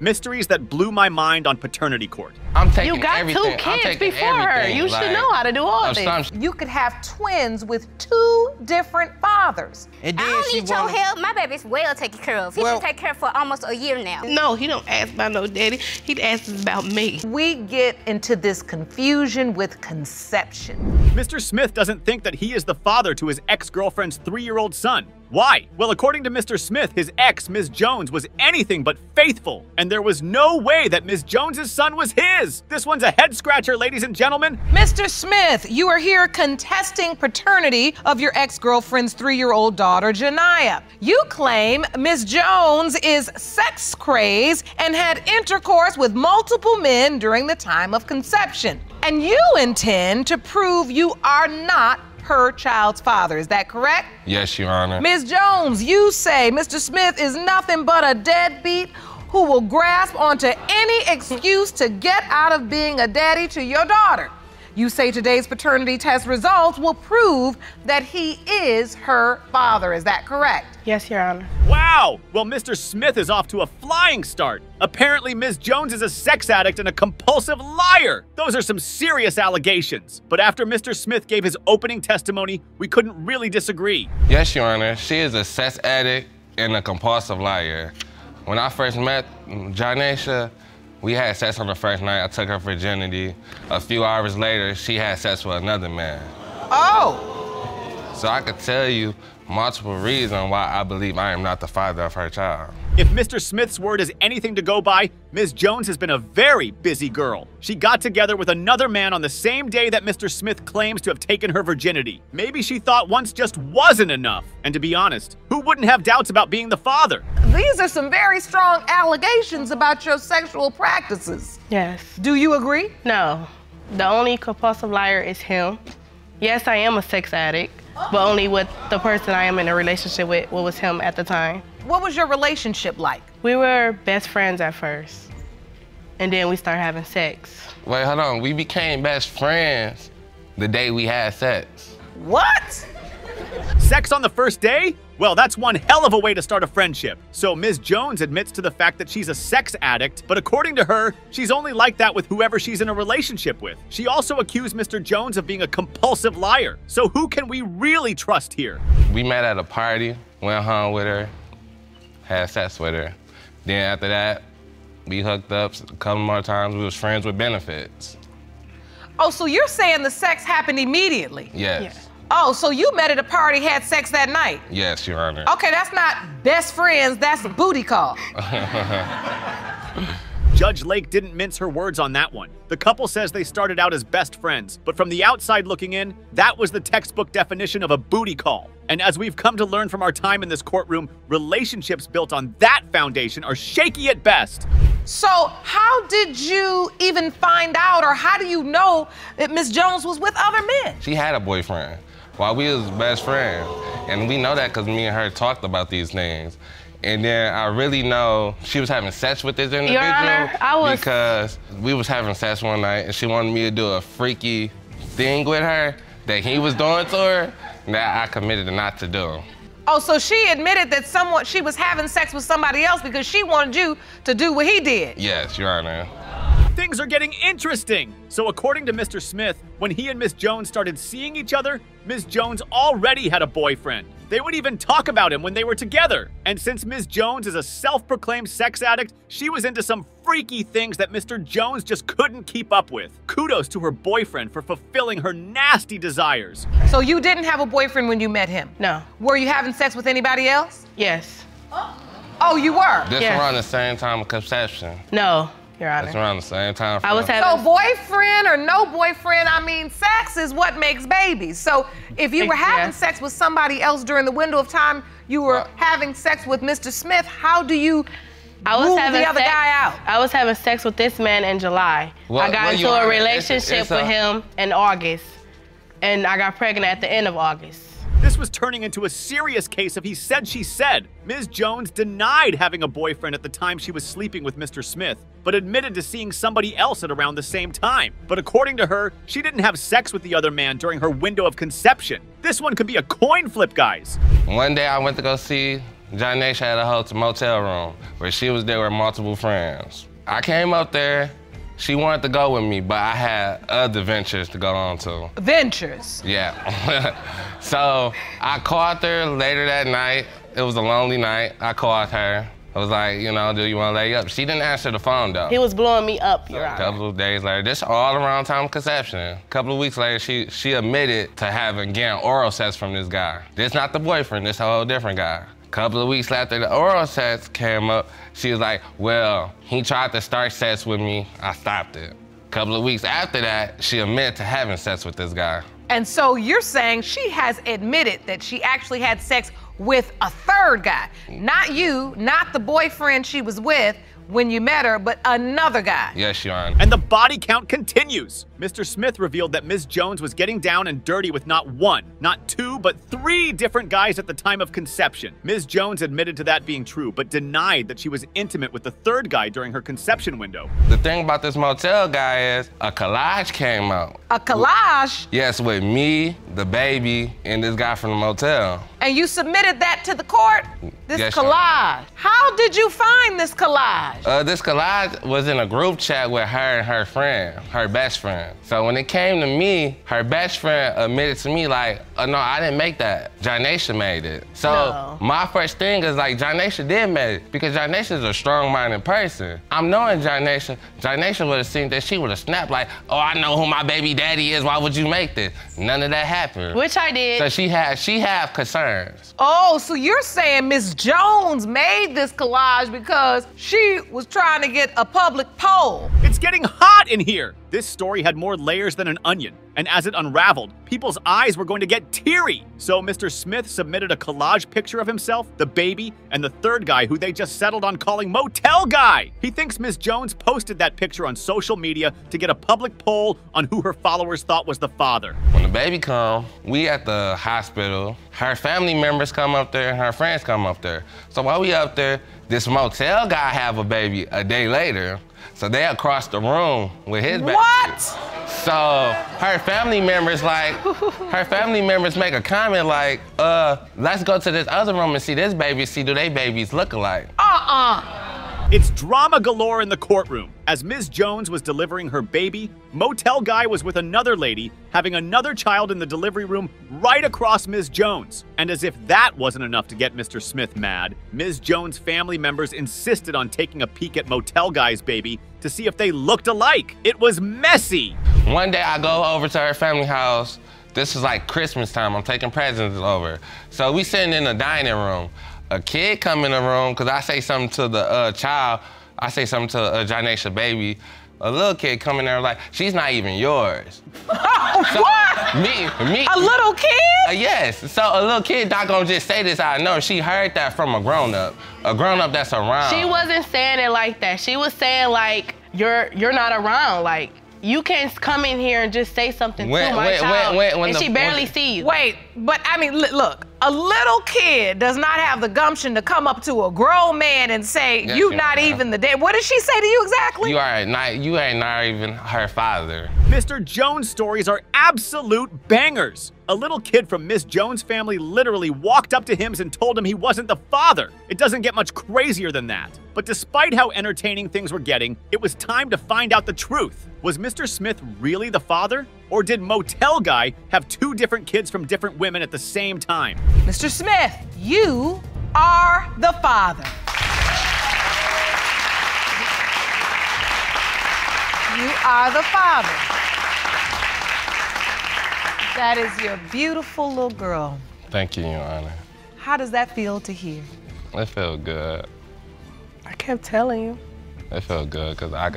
Mysteries that blew my mind on paternity court. I'm taking You got everything. two I'm kids taking before her. everything, You should like, know how to do all this. assumption. You could have twins with two different fathers. And I then don't she need your wanna, help. My baby's well taken care of. He's Well- been taken care of for almost a year now. No, he don't ask about no daddy. He asks about me. We get into this confusion with conception. Mr. Smith doesn't think that he is the father to his ex-girlfriend's 3-year-old son. Why? Well, according to Mr. Smith, his ex, Ms. Jones, was anything but faithful, and there was no way that Ms. Jones's son was his. This one's a head-scratcher, ladies and gentlemen. Mr. Smith, you are here contesting paternity of your ex-girlfriend's 3-year-old daughter, Janiyah. You claim Ms. Jones is sex crazed and had intercourse with multiple men during the time of conception. And you intend to prove you are not her child's father. Is that correct? Yes, Your Honor. Ms. Jones, you say Mr. Smith is nothing but a deadbeat who will grasp onto any excuse to get out of being a daddy to your daughter. You say today's paternity test results will prove that he is her father. Is that correct? Yes, Your Honor. Wow! Well, Mr. Smith is off to a flying start. Apparently, Ms. Jones is a sex addict and a compulsive liar. Those are some serious allegations. But after Mr. Smith gave his opening testimony, we couldn't really disagree. Yes, Your Honor. She is a sex addict and a compulsive liar. When I first met Janiyah, we had sex on the first night. I took her virginity. A few hours later, she had sex with another man. Oh! So I could tell you multiple reasons why I believe I am not the father of her child. If Mr. Smith's word is anything to go by, Ms. Jones has been a very busy girl. She got together with another man on the same day that Mr. Smith claims to have taken her virginity. Maybe she thought once just wasn't enough. And to be honest, who wouldn't have doubts about being the father? These are some very strong allegations about your sexual practices. Yes. Do you agree? No. The only compulsive liar is him. Yes, I am a sex addict, but only with the person I am in a relationship with, what was him at the time. What was your relationship like? We were best friends at first, and then we started having sex. Wait, hold on. We became best friends the day we had sex. What? Sex on the first day? Well, that's one hell of a way to start a friendship. So Ms. Jones admits to the fact that she's a sex addict, but according to her, she's only like that with whoever she's in a relationship with. She also accused Mr. Jones of being a compulsive liar. So who can we really trust here? We met at a party, went home with her, had sex with her. Then after that, we hooked up a couple more times. We was friends with benefits. Oh, so you're saying the sex happened immediately? Yes. Yeah. Oh, so you met at a party, had sex that night? Yes, Your Honor. Okay, that's not best friends, that's a booty call. Judge Lake didn't mince her words on that one. The couple says they started out as best friends, but from the outside looking in, that was the textbook definition of a booty call. And as we've come to learn from our time in this courtroom, relationships built on that foundation are shaky at best. So how did you even find out, or how do you know that Ms. Jones was with other men? She had a boyfriend while we was best friends. And we know that because me and her talked about these things. And then I really know she was having sex with this individual. Your Honor, because we was having sex one night and she wanted me to do a freaky thing with her that he was doing to her that I committed not to do. Oh, so she admitted that she was having sex with somebody else because she wanted you to do what he did? Yes, Your Honor. Things are getting interesting. So according to Mr. Smith, when he and Ms. Jones started seeing each other, Ms. Jones already had a boyfriend. They would even talk about him when they were together. And since Ms. Jones is a self-proclaimed sex addict, she was into some freaky things that Mr. Jones just couldn't keep up with. Kudos to her boyfriend for fulfilling her nasty desires. So you didn't have a boyfriend when you met him? No. Were you having sex with anybody else? Yes. Oh, you were? This Yes. around the same time of conception. No, Your That's Honor. around the same time. I was So having. boyfriend or no boyfriend, I mean, sex is what makes babies. So if you were having Yes. sex with somebody else during the window of time you were having sex with Mr. Smith, how do you rule the other guy out? I was having sex with this man in July. Well, I got well, into you a are- relationship it's with a- him in August, and I got pregnant at the end of August. This was turning into a serious case of he said, she said. Ms. Jones denied having a boyfriend at the time she was sleeping with Mr. Smith, but admitted to seeing somebody else at around the same time. But according to her, she didn't have sex with the other man during her window of conception. This one could be a coin flip, guys. One day I went to go see Janesha had a motel room where she was there with multiple friends. I came up there. She wanted to go with me, but I had other ventures to go on to. Ventures? Yeah. So I called her later that night. It was a lonely night. I called her. I was like, you know, do you want to lay up? She didn't answer the phone, though. He was blowing me up, Your Honor. A couple of days later, this all around time of conception. A couple of weeks later, she admitted to getting oral sex from this guy. This not the boyfriend, this a whole different guy. A couple of weeks after the oral sex came up, she was like, well, he tried to start sex with me, I stopped it. A couple of weeks after that, she admitted to having sex with this guy. And so you're saying she has admitted that she actually had sex with a third guy. Not you, not the boyfriend she was with when you met her, but another guy. Yes, Your Honor. And the body count continues. Mr. Smith revealed that Ms. Jones was getting down and dirty with not one, not two, but 3 different guys at the time of conception. Ms. Jones admitted to that being true, but denied that she was intimate with the third guy during her conception window. The thing about this motel guy is a collage came out. A collage? Yes, with me, the baby, and this guy from the motel. And you submitted that to the court? This Yes, collage. How did you find this collage? This collage was in a group chat with her and her friend, her best friend. So when it came to me, her best friend admitted to me like, oh, no, I didn't make that. Janesha made it. So my first thing is like, Janesha did make it because Janesha is a strong-minded person. I'm knowing Janesha. Janesha would have seen that, she would have snapped like, oh, I know who my baby daddy is. Why would you make this? None of that happened. Which I did. So she have concerns. Oh, so you're saying Ms. Jones made this collage because she was trying to get a public poll. It's getting hot in here. This story had more layers than an onion, and as it unraveled, people's eyes were going to get teary. So Mr. Smith submitted a collage picture of himself, the baby, and the third guy who they just settled on calling Motel Guy. He thinks Ms. Jones posted that picture on social media to get a public poll on who her followers thought was the father. When the baby come, we at the hospital, her family members come up there and her friends come up there. So while we up there, this motel guy have a baby a day later. So they across the room with his baby. What? So her family members make a comment like, let's go to this other room and see this baby, see do they babies look alike. It's drama galore in the courtroom. As Ms. Jones was delivering her baby, Motel Guy was with another lady, having another child in the delivery room right across Ms. Jones. And as if that wasn't enough to get Mr. Smith mad, Ms. Jones' family members insisted on taking a peek at Motel Guy's baby to see if they looked alike. It was messy. One day I go over to her family house. This is like Christmas time, I'm taking presents over. So we sitting in the dining room. A kid come in the room, cause I say something to the child, I say something to Janesha baby. A little kid come in there like, she's not even yours. What? Me. A little kid? Yes, so a little kid not gonna just say this out of nowhere. She heard that from a grown-up that's around. She wasn't saying it like that. She was saying like, you're not around, like, you can't come in here and just say something to my child, and she barely see you. Wait, but I mean, look, a little kid does not have the gumption to come up to a grown man and say, yes, you not even the dad. What did she say to you exactly? You ain't not even her father. Mr. Jones' stories are absolute bangers. A little kid from Miss Jones' family literally walked up to him and told him he wasn't the father. It doesn't get much crazier than that. But despite how entertaining things were getting, it was time to find out the truth. Was Mr. Smith really the father? Or did Motel Guy have 2 different kids from different women at the same time? Mr. Smith, you are the father. You are the father. That is your beautiful little girl. Thank you, Your Honor. How does that feel to hear? It felt good. I kept telling you. It felt good because I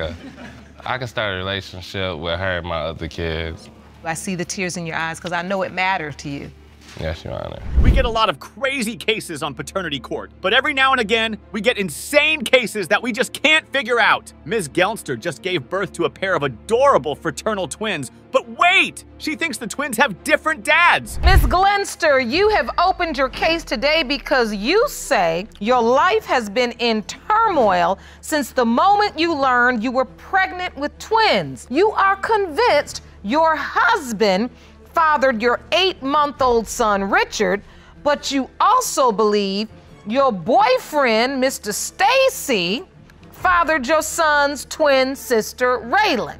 could start a relationship with her and my other kids. I see the tears in your eyes because I know it mattered to you. Yes, Your Honor. We get a lot of crazy cases on paternity court, but every now and again, we get insane cases that we just can't figure out. Ms. Gelster just gave birth to a pair of adorable fraternal twins, but wait! She thinks the twins have different dads. Ms. Glenster, you have opened your case today because you say your life has been in turmoil since the moment you learned you were pregnant with twins. You are convinced your husband fathered your 8-month-old son, Richard, but you also believe your boyfriend, Mr. Stacy, fathered your son's twin sister, Raylan.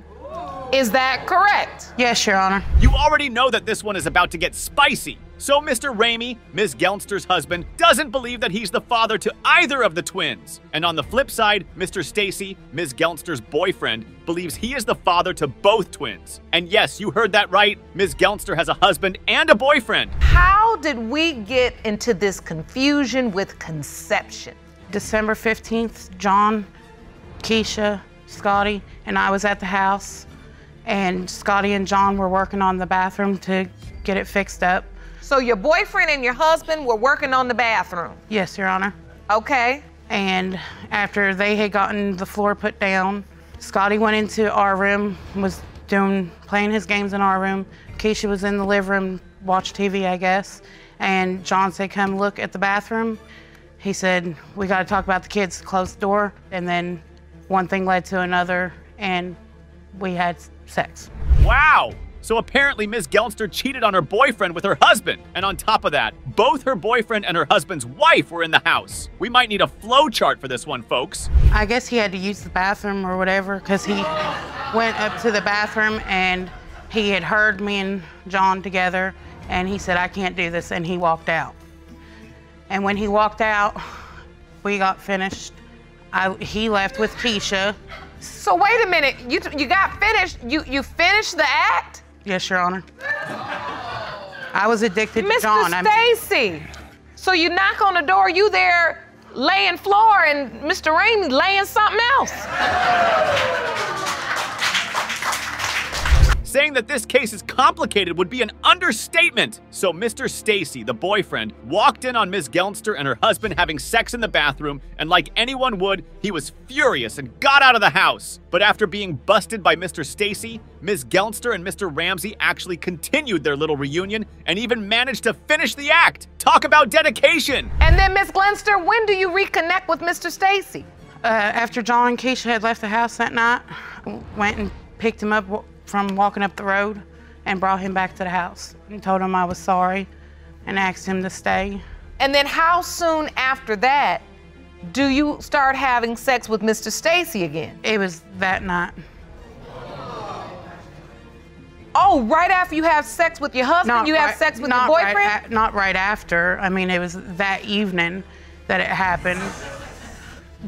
Is that correct? Yes, Your Honor. You already know that this one is about to get spicy. So Mr. Ramey, Ms. Gelnster's husband, doesn't believe that he's the father to either of the twins. And on the flip side, Mr. Stacy, Ms. Gelnster's boyfriend, believes he is the father to both twins. And yes, you heard that right. Ms. Gelnster has a husband and a boyfriend. How did we get into this confusion with conception? December 15th, John, Keisha, Scotty, and I was at the house. And Scotty and John were working on the bathroom to get it fixed up. So your boyfriend and your husband were working on the bathroom? Yes, Your Honor. Okay. And after they had gotten the floor put down, Scotty went into our room, was playing his games in our room. Keisha was in the living room, watched TV, I guess. And John said, come look at the bathroom. He said, we got to talk about the kids, close the door. And then one thing led to another, and we had sex. Wow! So apparently Ms. Gelnster cheated on her boyfriend with her husband. And on top of that, both her boyfriend and her husband's wife were in the house. We might need a flow chart for this one, folks. I guess he had to use the bathroom or whatever, because he went up to the bathroom and he had heard me and John together, and he said, I can't do this, and he walked out. And when he walked out, we got finished. He left with Keisha. So wait a minute, you got finished, you finished the act? Yes, Your Honor. I was addicted to John. Mr. Stacy, so you knock on the door, you there laying floor, and Mr. Ramey laying something else. Saying that this case is complicated would be an understatement. So Mr. Stacy, the boyfriend, walked in on Ms. Gelnster and her husband having sex in the bathroom, and like anyone would, he was furious and got out of the house. But after being busted by Mr. Stacy, Ms. Gelnster and Mr. Ramsey actually continued their little reunion and even managed to finish the act. Talk about dedication. And then, Ms. Gelnster, when do you reconnect with Mr. Stacy? After John and Keisha had left the house that night, went and picked him up from walking up the road and brought him back to the house and told him I was sorry and asked him to stay. And then how soon after that do you start having sex with Mr. Stacy again? It was that night. Oh, right after you have sex with your husband, you have sex with your boyfriend? Not right after. I mean, it was that evening that it happened.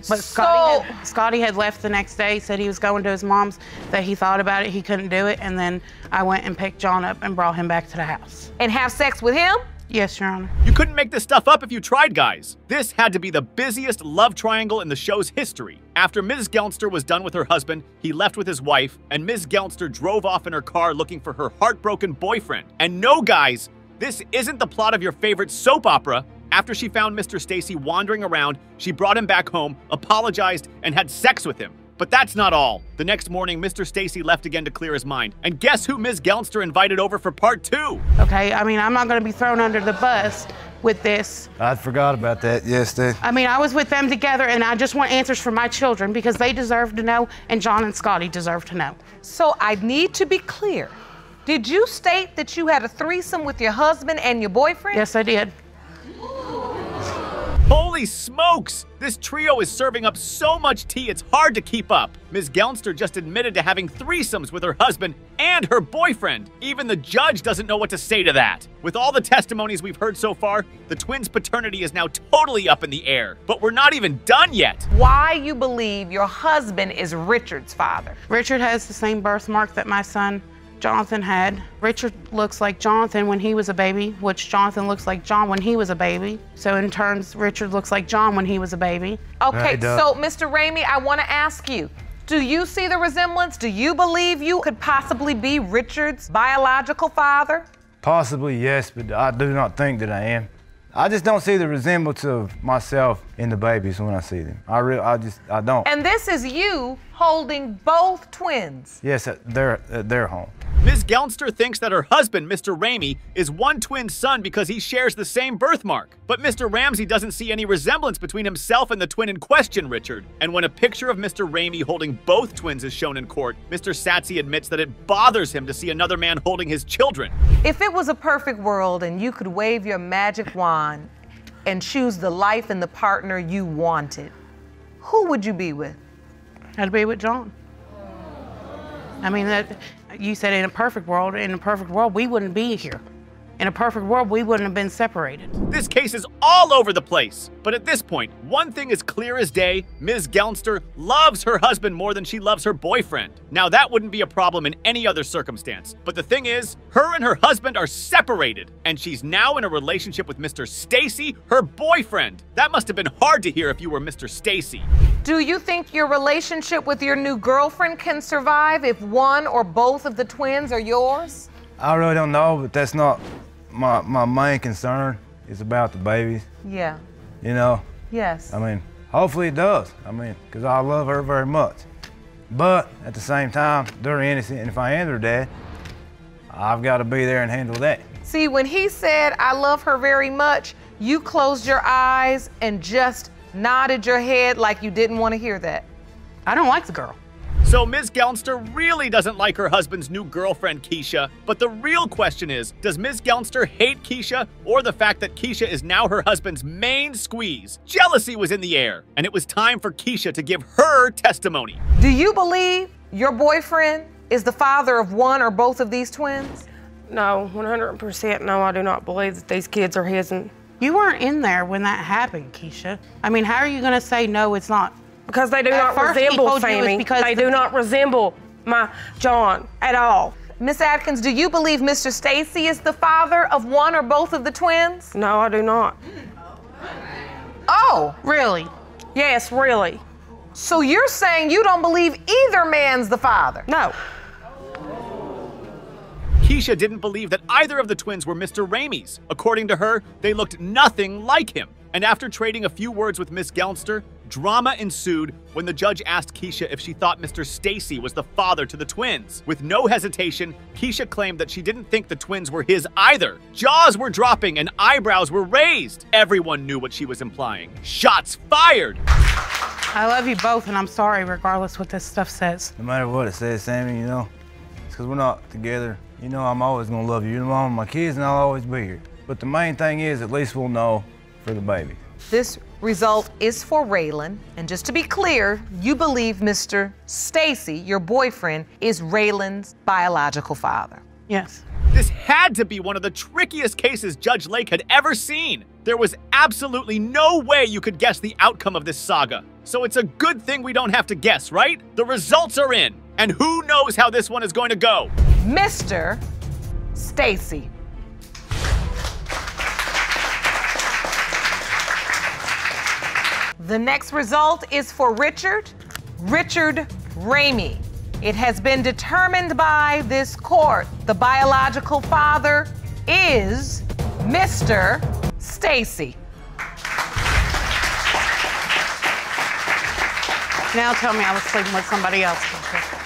But Scotty had left the next day, said he was going to his mom's, that he thought about it, he couldn't do it, and then I went and picked John up and brought him back to the house. And have sex with him? Yes, Your Honor. You couldn't make this stuff up if you tried, guys. This had to be the busiest love triangle in the show's history. After Ms. Gelnster was done with her husband, he left with his wife, and Ms. Gelnster drove off in her car looking for her heartbroken boyfriend. And no, guys, this isn't the plot of your favorite soap opera. After she found Mr. Stacy wandering around, she brought him back home, apologized, and had sex with him. But that's not all. The next morning, Mr. Stacy left again to clear his mind. And guess who Ms. Gelnster invited over for part 2? Okay, I mean, I'm not going to be thrown under the bus with this. I forgot about that yesterday. I mean, I was with them together, and I just want answers for my children because they deserve to know, and John and Scotty deserve to know. So I need to be clear. Did you state that you had a threesome with your husband and your boyfriend? Yes, I did. Holy smokes! This trio is serving up so much tea it's hard to keep up. Ms. Gelnster just admitted to having threesomes with her husband and her boyfriend. Even the judge doesn't know what to say to that. With all the testimonies we've heard so far, the twins' paternity is now totally up in the air. But we're not even done yet. Why you believe your husband is Richard's father? Richard has the same birthmark that my son Jonathan had. Richard looks like Jonathan when he was a baby, which Jonathan looks like John when he was a baby. So in turns, Richard looks like John when he was a baby. Okay, so Mr. Ramey, I want to ask you, do you see the resemblance? Do you believe you could possibly be Richard's biological father? Possibly, yes, but I do not think that I am. I just don't see the resemblance of myself in the babies when I see them. I don't. And this is you holding both twins? Yes, at their home. Ms. Gelnster thinks that her husband, Mr. Ramey, is one twin son because he shares the same birthmark. But Mr. Ramsey doesn't see any resemblance between himself and the twin in question, Richard. And when a picture of Mr. Ramey holding both twins is shown in court, Mr. Satsy admits that it bothers him to see another man holding his children. If it was a perfect world and you could wave your magic wand, and choose the life and the partner you wanted, who would you be with? I'd be with John. I mean, you said in a perfect world, we wouldn't be here. In a perfect world, we wouldn't have been separated. This case is all over the place. But at this point, one thing is clear as day. Ms. Gelnster loves her husband more than she loves her boyfriend. Now, that wouldn't be a problem in any other circumstance. But the thing is, her and her husband are separated. And she's now in a relationship with Mr. Stacy, her boyfriend. That must have been hard to hear if you were Mr. Stacy. Do you think your relationship with your new girlfriend can survive if one or both of the twins are yours? I really don't know, but that's not my main concern. It's about the babies. Yeah. You know? Yes. I mean, hopefully it does. I mean, because I love her very much. But at the same time, they're innocent, and if I am their dad, I've got to be there and handle that. See, when he said, I love her very much, you closed your eyes and just nodded your head like you didn't want to hear that. I don't like the girl. So Ms. Gelnster really doesn't like her husband's new girlfriend, Keisha. But the real question is, does Ms. Gelnster hate Keisha or the fact that Keisha is now her husband's main squeeze? Jealousy was in the air, and it was time for Keisha to give her testimony. Do you believe your boyfriend is the father of one or both of these twins? No, 100% no, I do not believe that these kids are his. And You weren't in there when that happened, Keisha. I mean, how are you going to say no, it's not? because they do At not first he resemble told you it was Sammy. because They the- do not resemble my John at all. Miss Atkins, do you believe Mr. Stacy is the father of one or both of the twins? No, I do not. Oh, Really? Yes, really. so you're saying you don't believe either man's the father? No. Keisha didn't believe that either of the twins were Mr. Ramey's. According to her, they looked nothing like him. And after trading a few words with Miss Gelnster, drama ensued when the judge asked Keisha if she thought Mr. Stacy was the father to the twins. With no hesitation, Keisha claimed that she didn't think the twins were his either. Jaws were dropping and eyebrows were raised. Everyone knew what she was implying. Shots fired! I love you both, and I'm sorry regardless what this stuff says. No matter what it says, Sammy, you know, it's because we're not together. You know, I'm always going to love you. You're the mom of my kids, and I'll always be here. But the main thing is, at least we'll know for the baby. This result is for Raylan. And just to be clear, you believe Mr. Stacy, your boyfriend, is Raylan's biological father. Yes. This had to be one of the trickiest cases Judge Lake had ever seen. There was absolutely no way you could guess the outcome of this saga. So it's a good thing we don't have to guess, right? The results are in. And who knows how this one is going to go? Mr. Stacy. The next result is for Richard Ramey. It has been determined by this court. The biological father is Mr. Stacy. Now tell me I was sleeping with somebody else, Keisha.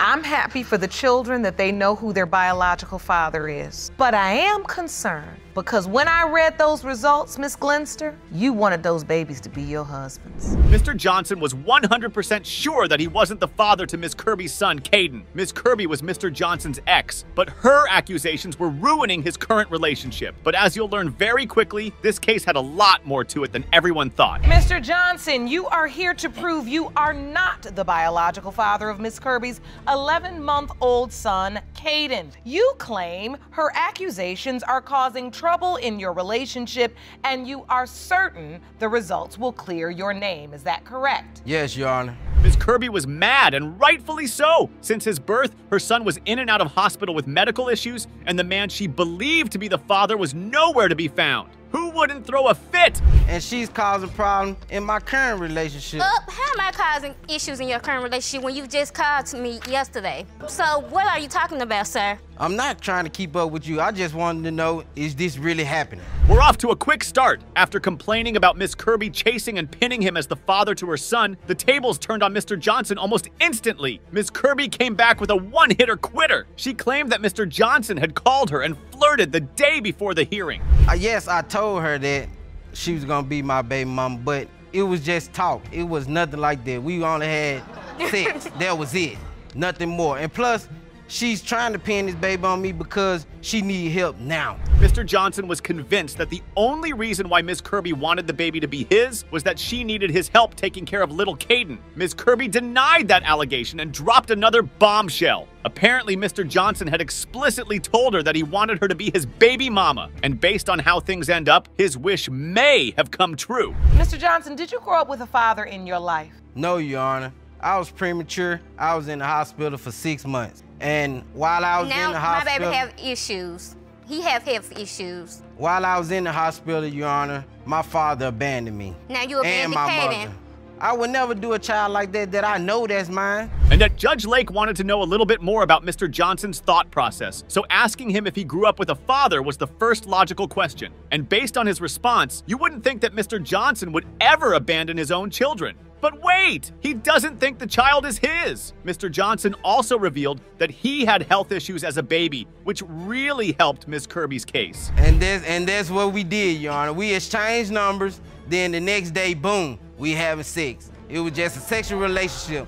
I'm happy for the children that they know who their biological father is. But I am concerned because when I read those results, Miss Glenster, you wanted those babies to be your husbands. Mr. Johnson was 100% sure that he wasn't the father to Miss Kirby's son, Caden. Miss Kirby was Mr. Johnson's ex, but her accusations were ruining his current relationship. But as you'll learn very quickly, this case had a lot more to it than everyone thought. Mr. Johnson, you are here to prove you are not the biological father of Miss Kirby's 11-month-old son, Caden. You claim her accusations are causing trouble in your relationship, and you are certain the results will clear your name. Is that correct? Yes, Your Honor. Miss Kirby was mad, and rightfully so. Since his birth, her son was in and out of hospital with medical issues, and the man she believed to be the father was nowhere to be found. Who wouldn't throw a fit? And she's causing problems in my current relationship. How am I causing issues in your current relationship when you just called to me yesterday? So what are you talking about, sir? I'm not trying to keep up with you. I just wanted to know, is this really happening? We're off to a quick start. After complaining about Miss Kirby chasing and pinning him as the father to her son, the tables turned on Mr. Johnson almost instantly. Miss Kirby came back with a one-hitter quitter. She claimed that Mr. Johnson had called her and flirted the day before the hearing. Yes, I told her that she was gonna be my baby mama, but it was just talk. It was nothing like that. We only had sex. That was it. Nothing more. And plus, she's trying to pin this baby on me because she need help now. Mr. Johnson was convinced that the only reason why Ms. Kirby wanted the baby to be his was that she needed his help taking care of little Caden. Ms. Kirby denied that allegation and dropped another bombshell. Apparently, Mr. Johnson had explicitly told her that he wanted her to be his baby mama, and based on how things end up, his wish may have come true. Mr. Johnson, did you grow up with a father in your life? No, Your Honor. I was premature. I was in the hospital for 6 months. And while I was in the hospital... Now, my baby have issues. He have health issues. While I was in the hospital, Your Honor, my father abandoned me. Now you abandoned Caden. I would never do a child like that I know that's mine. And that Judge Lake wanted to know a little bit more about Mr. Johnson's thought process, so asking him if he grew up with a father was the first logical question. And based on his response, you wouldn't think that Mr. Johnson would ever abandon his own children. But wait, he doesn't think the child is his. Mr. Johnson also revealed that he had health issues as a baby, which really helped Ms. Kirby's case. And that's what we did, Your Honor. We exchanged numbers, then the next day, boom, we having sex. It was just a sexual relationship.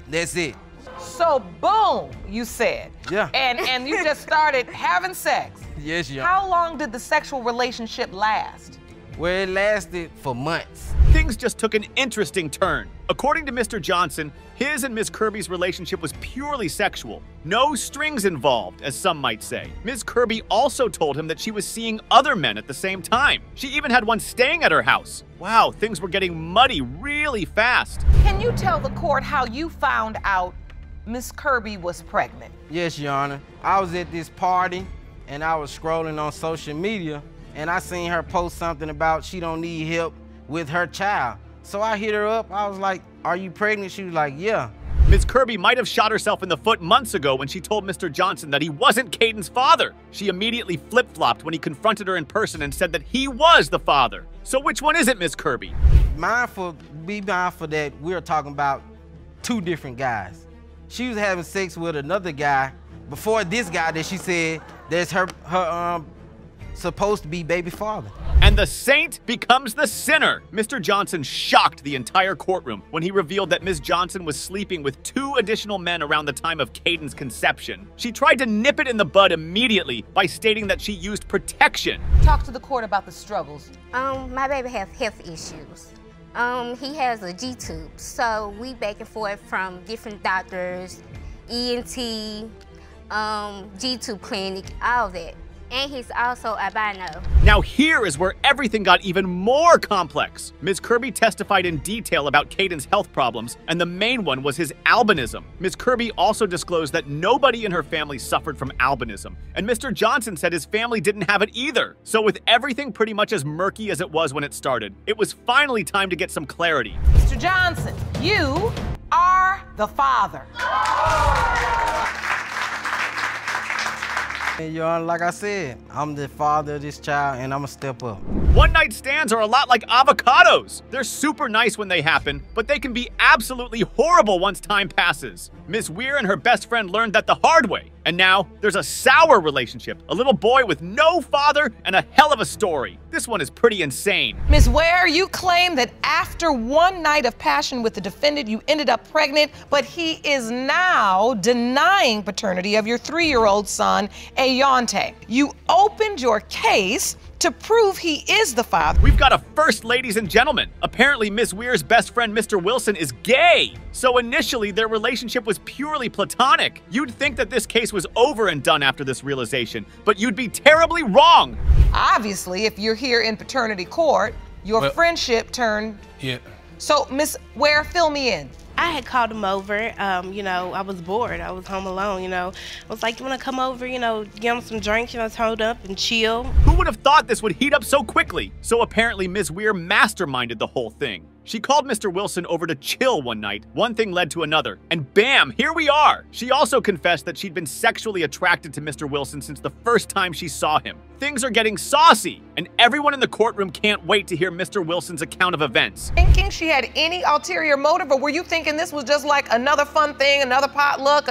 That's it. So boom, you said. Yeah. And you just started having sex. Yes, Your Honor. How long did the sexual relationship last? Well, it lasted for months. Things just took an interesting turn. According to Mr. Johnson, his and Ms. Kirby's relationship was purely sexual. No strings involved, as some might say. Ms. Kirby also told him that she was seeing other men at the same time. She even had one staying at her house. Wow, things were getting muddy really fast. Can you tell the court how you found out Ms. Kirby was pregnant? Yes, Your Honor. I was at this party, and I was scrolling on social media, and I seen her post something about she don't need help with her child. So I hit her up. I was like, "Are you pregnant?" She was like, "Yeah." Ms. Kirby might have shot herself in the foot months ago when she told Mr. Johnson that he wasn't Caden's father. She immediately flip-flopped when he confronted her in person and said that he was the father. So which one is it, Ms. Kirby? Be mindful that we're talking about two different guys. She was having sex with another guy before this guy that she said that's her supposed to be baby father. And the saint becomes the sinner. Mr. Johnson shocked the entire courtroom when he revealed that Ms. Johnson was sleeping with 2 additional men around the time of Caden's conception. She tried to nip it in the bud immediately by stating that she used protection. Talk to the court about the struggles. My baby have health issues. He has a G-tube, so we back and forth from different doctors, ENT, G-tube clinic, all that. And he's also albino. Now here is where everything got even more complex. Ms. Kirby testified in detail about Caden's health problems, and the main one was his albinism. Ms. Kirby also disclosed that nobody in her family suffered from albinism, and Mr. Johnson said his family didn't have it either. So with everything pretty much as murky as it was when it started, it was finally time to get some clarity. Mr. Johnson, you are the father. And Your Honor, like I said, I'm the father of this child, and I'm gonna step up. One-night stands are a lot like avocados. They're super nice when they happen, but they can be absolutely horrible once time passes. Miss Weir and her best friend learned that the hard way, and now there's a sour relationship, a little boy with no father, and a hell of a story. This one is pretty insane. Ms. Ware, you claim that after one night of passion with the defendant, you ended up pregnant, but he is now denying paternity of your 3-year-old son, Ayante. You opened your case to prove he is the father. We've got a first, ladies and gentlemen. Apparently, Miss Weir's best friend, Mr. Wilson, is gay. So initially, their relationship was purely platonic. You'd think that this case was over and done after this realization, but you'd be terribly wrong. Obviously, if you're here in paternity court, your friendship turned... Yeah. So, Miss Ware, fill me in. I had called him over, you know, I was bored, I was home alone, you know. I was like, you wanna come over, you know, get him some drinks, you know, hold up and chill. Who would have thought this would heat up so quickly? So apparently Ms. Weir masterminded the whole thing. She called Mr. Wilson over to chill one night. One thing led to another, and bam, here we are. She also confessed that she'd been sexually attracted to Mr. Wilson since the first time she saw him. Things are getting saucy, and everyone in the courtroom can't wait to hear Mr. Wilson's account of events. Thinking she had any ulterior motive, or were you thinking this was just like another fun thing, another potluck?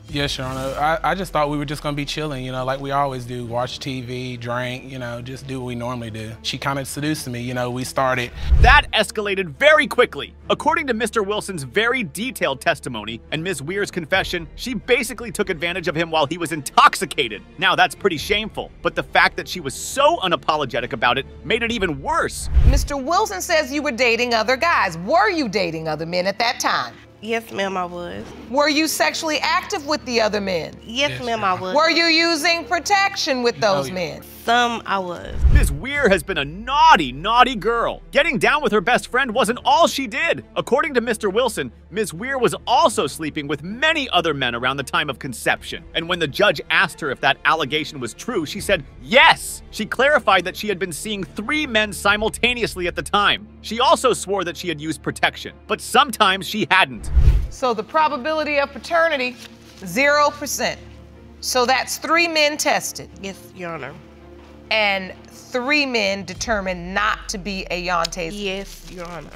Yes, Your Honor. I just thought we were just gonna be chilling, you know, like we always do, watch TV, drink, you know, just do what we normally do. She kind of seduced me, you know, we started. That escalated very quickly. According to Mr. Wilson's very detailed testimony and Ms. Weir's confession, she basically took advantage of him while he was intoxicated. Now, that's pretty shameful, but the fact that she was so unapologetic about it made it even worse. Mr. Wilson says you were dating other guys. Were you dating other men at that time? Yes, ma'am, I was. Were you sexually active with the other men? Yes, ma'am, I was. Were you using protection with those men? Some I was. Ms. Weir has been a naughty, naughty girl. Getting down with her best friend wasn't all she did. According to Mr. Wilson, Ms. Weir was also sleeping with many other men around the time of conception. And when the judge asked her if that allegation was true, she said yes. She clarified that she had been seeing 3 men simultaneously at the time. She also swore that she had used protection, but sometimes she hadn't. So the probability of paternity, 0%. So that's 3 men tested. Yes, Your Honor. And 3 men determined not to be Ayante's Yes, Your Honor.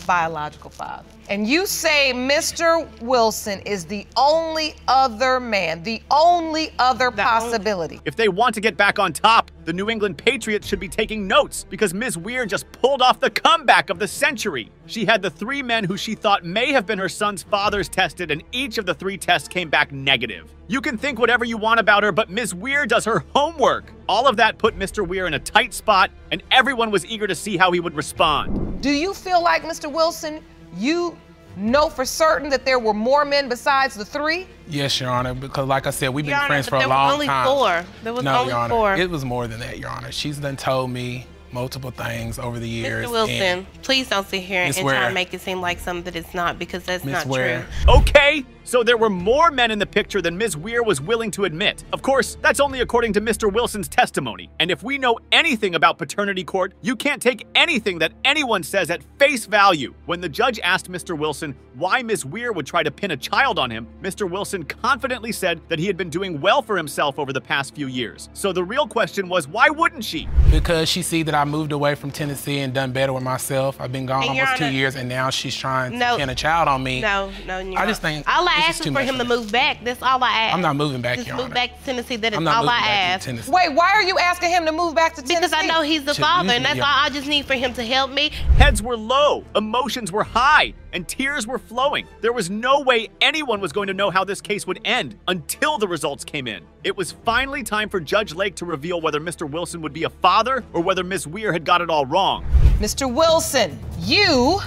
biological father. And you say Mr. Wilson is the only other man, the only other possibility. If they want to get back on top, the New England Patriots should be taking notes because Ms. Weir just pulled off the comeback of the century. She had the 3 men who she thought may have been her son's fathers tested, and each of the 3 tests came back negative. You can think whatever you want about her, but Ms. Weir does her homework. All of that put Mr. Weir in a tight spot, and everyone was eager to see how he would respond. Do you feel like, Mr. Wilson, you know for certain that there were more men besides the 3? Yes, Your Honor, because like I said, we've been Your Honor, friends for but a there long was time. only 4. There was No, only Your Honor, 4. it was more than that, Your Honor. She's done told me multiple things over the years. Mr. Wilson, please don't sit here and try to make it seem like something that it's not, because that's not true. Okay, so there were more men in the picture than Ms. Weir was willing to admit. Of course, that's only according to Mr. Wilson's testimony. And if we know anything about paternity court, you can't take anything that anyone says at face value. When the judge asked Mr. Wilson why Ms. Weir would try to pin a child on him, Mr. Wilson confidently said that he had been doing well for himself over the past few years. So the real question was, why wouldn't she? Because she see that I moved away from Tennessee and done better with myself. I've been gone almost 2 years, and now she's trying to pin a child on me. No, I just think all I it's asked just too is for much him to of move back. That's all I asked. I'm not moving back, Just Your move Honor. back to Tennessee. That is I'm not all moving I back to asked. Tennessee. Wait, why are you asking him to move back to Tennessee? Because I know he's the father, and that's all I just need for him to help me. Heads were low, emotions were high, and tears were flowing. There was no way anyone was going to know how this case would end until the results came in. It was finally time for Judge Lake to reveal whether Mr. Wilson would be a father or whether Ms. Weir had got it all wrong. Mr. Wilson, you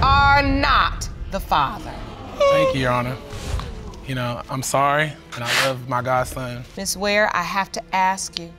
are not the father. Thank you, Your Honor. You know, I'm sorry, and I love my godson. Ms. Weir, I have to ask you,